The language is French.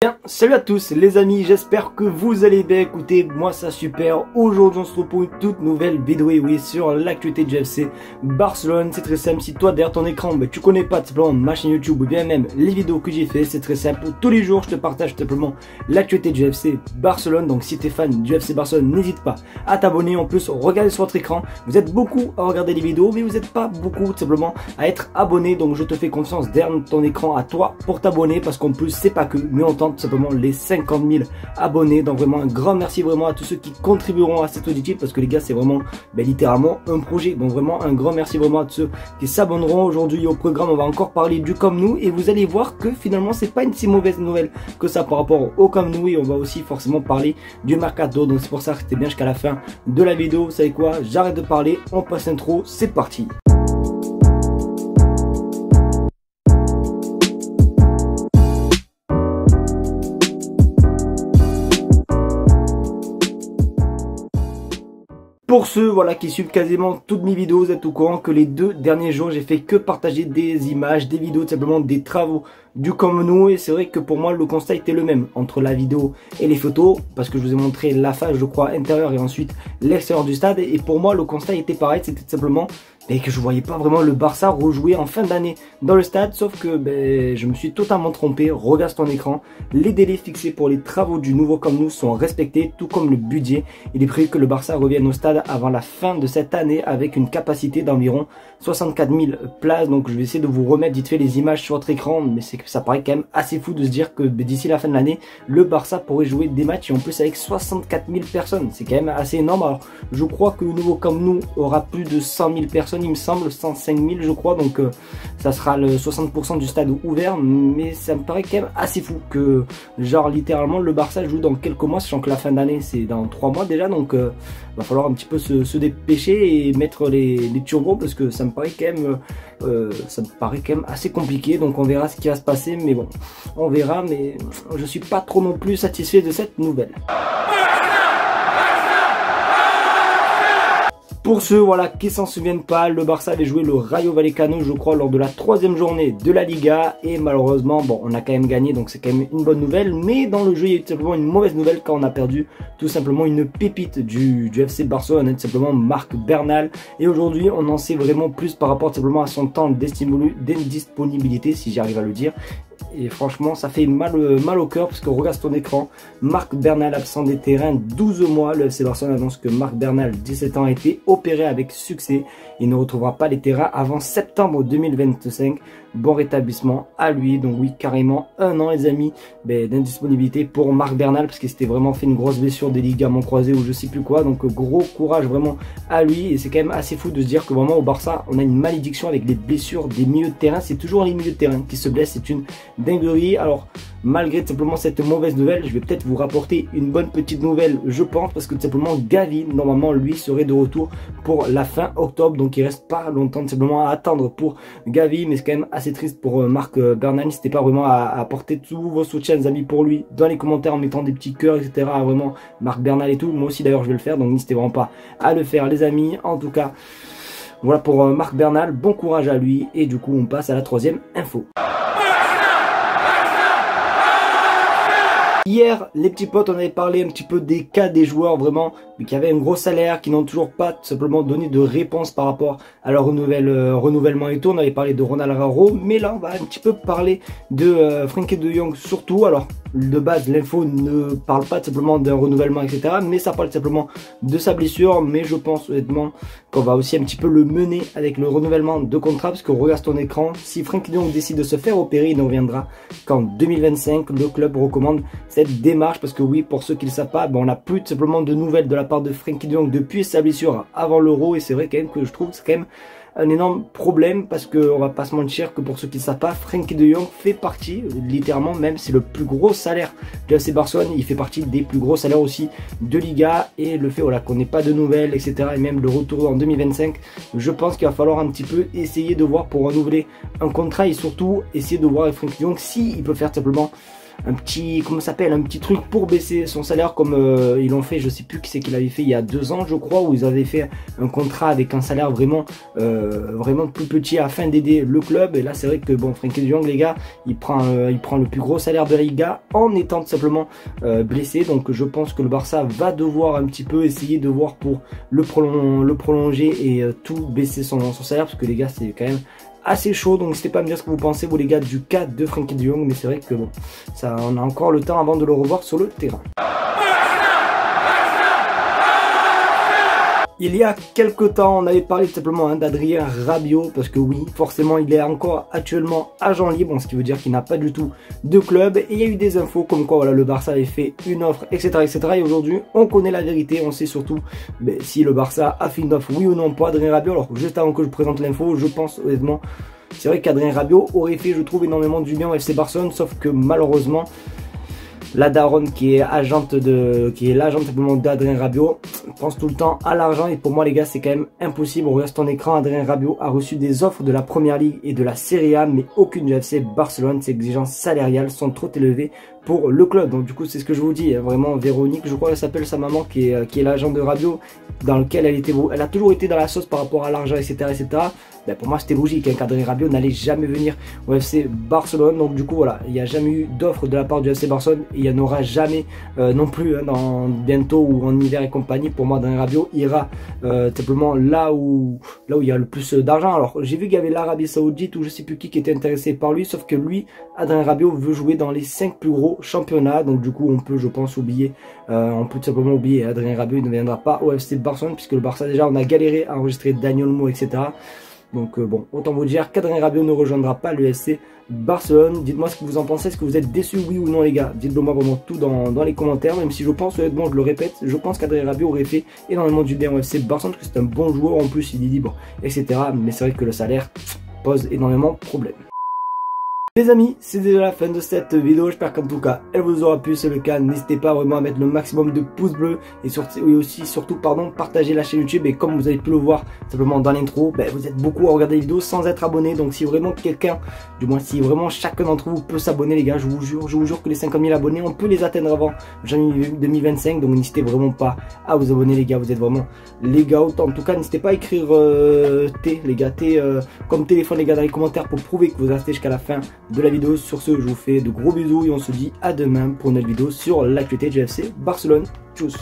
Bien, salut à tous les amis, j'espère que vous allez bien. Écoutez, moi ça super. Aujourd'hui on se retrouve pour une toute nouvelle vidéo, et oui, sur l'actualité du FC Barcelone. C'est très simple, si toi derrière ton écran tu connais pas tout simplement ma chaîne YouTube ou bien même les vidéos que j'ai fait, c'est très simple. Tous les jours je te partage tout simplement l'actualité du FC Barcelone. Donc si tu es fan du FC Barcelone, n'hésite pas à t'abonner. En plus, regardez sur votre écran, vous êtes beaucoup à regarder les vidéos, mais vous n'êtes pas beaucoup tout simplement à être abonné. Donc je te fais confiance derrière ton écran à toi pour t'abonner, parce qu'en plus c'est pas que, mais on tente tout simplement les 50 000 abonnés. Donc vraiment un grand merci vraiment à tous ceux qui contribueront à cet auditif, parce que les gars c'est vraiment littéralement un projet. Donc vraiment un grand merci vraiment à tous ceux qui s'abonneront. Aujourd'hui au programme on va encore parler du Camp Nou, et vous allez voir que finalement c'est pas une si mauvaise nouvelle que ça par rapport au Camp Nou, et on va aussi forcément parler du Mercato. Donc c'est pour ça que c'était bien jusqu'à la fin de la vidéo. Vous savez quoi, j'arrête de parler, on passe l'intro, c'est parti. Pour ceux qui suivent quasiment toutes mes vidéos, vous êtes au courant que les 2 derniers jours j'ai fait que partager des images, des vidéos, tout simplement des travaux du Camp Nou. Et c'est vrai que pour moi le constat était le même entre la vidéo et les photos, parce que je vous ai montré la face je crois intérieure et ensuite l'extérieur du stade. Et pour moi le constat était pareil, c'était tout simplement que je voyais pas vraiment le Barça rejouer en fin d'année dans le stade. Sauf que je me suis totalement trompé. Regarde ton écran, les délais fixés pour les travaux du nouveau Camp Nou sont respectés, tout comme le budget. Il est prévu que le Barça revienne au stade avant la fin de cette année avec une capacité d'environ 64 000 places. Donc je vais essayer de vous remettre vite fait les images sur votre écran, mais c'est que ça paraît quand même assez fou de se dire que d'ici la fin de l'année le Barça pourrait jouer des matchs, et en plus avec 64 000 personnes, c'est quand même assez énorme. Alors je crois que le nouveau Camp Nou aura plus de 100 000 personnes, il me semble 105 000 je crois, donc ça sera le 60% du stade ouvert. Mais ça me paraît quand même assez fou que genre littéralement le Barça joue dans quelques mois, sachant que la fin d'année c'est dans 3 mois déjà. Donc va falloir un petit peu se dépêcher et mettre les turbos, parce que ça me paraît quand même assez compliqué. Donc on verra ce qui va se passer, mais bon, on verra. Mais je suis pas trop non plus satisfait de cette nouvelle. Pour ceux qui s'en souviennent pas, le Barça avait joué le Rayo Vallecano je crois lors de la 3e journée de la Liga, et malheureusement on a quand même gagné, donc c'est quand même une bonne nouvelle. Mais dans le jeu il y a eu tout simplement une mauvaise nouvelle, quand on a perdu tout simplement une pépite du FC Barcelone, tout simplement Marc Bernal. Et aujourd'hui on en sait vraiment plus par rapport tout simplement à son temps d'indisponibilité, si j'arrive à le dire. Et franchement ça fait mal au cœur, parce que regarde ton écran, Marc Bernal absent des terrains 12 mois. Le FC Barcelone annonce que Marc Bernal, 17 ans, a été opéré avec succès. Il ne retrouvera pas les terrains avant septembre 2025. Bon rétablissement à lui. Donc oui, carrément 1 an les amis d'indisponibilité pour Marc Bernal, parce qu'il s'était vraiment fait une grosse blessure des ligaments croisés ou je sais plus quoi. Donc gros courage vraiment à lui. Et c'est quand même assez fou de se dire que vraiment au Barça on a une malédiction avec les blessures des milieux de terrain. C'est toujours les milieux de terrain qui se blessent, c'est une dinguerie. Alors malgré tout simplement cette mauvaise nouvelle, je vais peut-être vous rapporter une bonne petite nouvelle je pense, parce que tout simplement Gavi normalement lui serait de retour pour la fin octobre. Donc il reste pas longtemps tout simplement à attendre pour Gavi, mais c'est quand même assez triste pour Marc Bernal. N'hésitez pas vraiment à apporter tous vos soutiens les amis pour lui dans les commentaires en mettant des petits cœurs etc. Vraiment Marc Bernal et tout, moi aussi d'ailleurs je vais le faire, donc n'hésitez vraiment pas à le faire les amis. En tout cas voilà pour Marc Bernal, bon courage à lui. Et du coup on passe à la 3e info. Hier, les petits potes, on avait parlé un petit peu des cas des joueurs vraiment qui avaient un gros salaire, qui n'ont toujours pas tout simplement donné de réponse par rapport à leur renouvellement et tout. On avait parlé de Ronald Araujo, mais là on va un petit peu parler de Frenkie de Jong surtout. Alors de base l'info ne parle pas tout simplement d'un renouvellement etc, mais ça parle simplement de sa blessure. Mais je pense honnêtement qu'on va aussi un petit peu le mener avec le renouvellement de contrat, parce que regarde ton écran, si Frenkie de Jong décide de se faire opérer, il ne reviendra qu'en 2025. Le club recommande cette démarche, parce que oui, pour ceux qui ne le savent pas, on n'a plus tout simplement de nouvelles de la part de Frenkie de Jong depuis sa blessure avant l'Euro. Et c'est vrai quand même que je trouve que c'est quand même un énorme problème, parce que on va pas se mentir que pour ceux qui ne savent pas, Frenkie de Jong fait partie, littéralement même c'est le plus gros salaire de FC Barcelone, il fait partie des plus gros salaires aussi de Liga. Et le fait qu'on n'ait pas de nouvelles etc, et même le retour en 2025, je pense qu'il va falloir un petit peu essayer de voir pour renouveler un contrat, et surtout essayer de voir avec Frenkie de Jong si il peut faire simplement petit, comment ça s'appelle, un petit truc pour baisser son salaire comme ils l'ont fait, je sais plus qui c'est qu'il avait fait il y a 2 ans je crois, où ils avaient fait un contrat avec un salaire vraiment plus petit afin d'aider le club. Et là c'est vrai que bon, Frenkie de Jong les gars, il prend le plus gros salaire de la Liga en étant tout simplement blessé. Donc je pense que le Barça va devoir un petit peu essayer de voir pour le prolonger et tout baisser son salaire, parce que les gars c'est quand même assez chaud. Donc n'hésitez pas à me dire ce que vous pensez vous les gars du cas de Frenkie de Jong, mais c'est vrai que bon, ça, on a encore le temps avant de le revoir sur le terrain. Il y a quelques temps, on avait parlé tout simplement d'Adrien Rabiot, parce que oui, forcément, il est encore actuellement agent libre, ce qui veut dire qu'il n'a pas du tout de club. Et il y a eu des infos comme quoi voilà, le Barça avait fait une offre, etc. etc. Et aujourd'hui, on connaît la vérité, on sait surtout si le Barça a fait une offre, oui ou non, pour Adrien Rabiot. Alors juste avant que je présente l'info, je pense honnêtement, c'est vrai qu'Adrien Rabiot aurait fait, je trouve, énormément du bien au FC Barcelone, sauf que malheureusement, la daronne qui est l'agent simplement d'Adrien Rabiot pense tout le temps à l'argent, et pour moi les gars c'est quand même impossible. On regarde ton écran, Adrien Rabiot a reçu des offres de la Première Ligue et de la Serie A, mais aucune du FC Barcelone. Ses exigences salariales sont trop élevées pour le club. Donc du coup c'est ce que je vous dis, vraiment Véronique, je crois qu'elle s'appelle sa maman, qui est l'agent de Rabiot, dans lequel elle a toujours été dans la sauce par rapport à l'argent, etc. etc. Ben, pour moi c'était logique qu'Adrien Rabiot n'allait jamais venir au FC Barcelone. Donc du coup voilà, il n'y a jamais eu d'offre de la part du FC Barcelone, et il n'y en aura jamais non plus dans bientôt ou en hiver et compagnie. Pour moi Adrien Rabiot ira simplement là où il y a le plus d'argent. Alors j'ai vu qu'il y avait l'Arabie Saoudite ou je sais plus qui était intéressé par lui, sauf que lui, Adrien Rabiot, veut jouer dans les 5 plus gros championnats. Donc du coup on peut, je pense, oublier, on peut tout simplement oublier Adrien Rabiot. Il ne viendra pas au FC Barcelone, puisque le Barça déjà on a galéré à enregistrer Daniel Olmo, etc. Donc bon, autant vous dire qu'Adrien Rabiot ne rejoindra pas le FC Barcelone. Dites-moi ce que vous en pensez, est-ce que vous êtes déçus, oui ou non les gars? Dites-le moi vraiment tout dans les commentaires, même si je pense, honnêtement, je le répète, je pense qu'Adrien Rabiot aurait fait énormément du bien au FC Barcelone, parce que c'est un bon joueur, en plus il est libre, etc. Mais c'est vrai que le salaire pose énormément de problèmes. Les amis, c'est déjà la fin de cette vidéo, j'espère qu'en tout cas elle vous aura plu. C'est le cas, n'hésitez pas vraiment à mettre le maximum de pouces bleus, et surtout partager la chaîne YouTube. Et comme vous avez pu le voir simplement dans l'intro, vous êtes beaucoup à regarder les vidéos sans être abonné. Donc si vraiment quelqu'un, du moins si vraiment chacun d'entre vous peut s'abonner les gars, je vous jure que les 50 000 abonnés, on peut les atteindre avant janvier 2025. Donc n'hésitez vraiment pas à vous abonner les gars, vous êtes vraiment les gars. En tout cas n'hésitez pas à écrire T les gars, T comme téléphone les gars dans les commentaires, pour prouver que vous restez jusqu'à la fin de la vidéo. Sur ce, je vous fais de gros bisous et on se dit à demain pour une nouvelle vidéo sur l'actualité du FC Barcelone. Tchuss.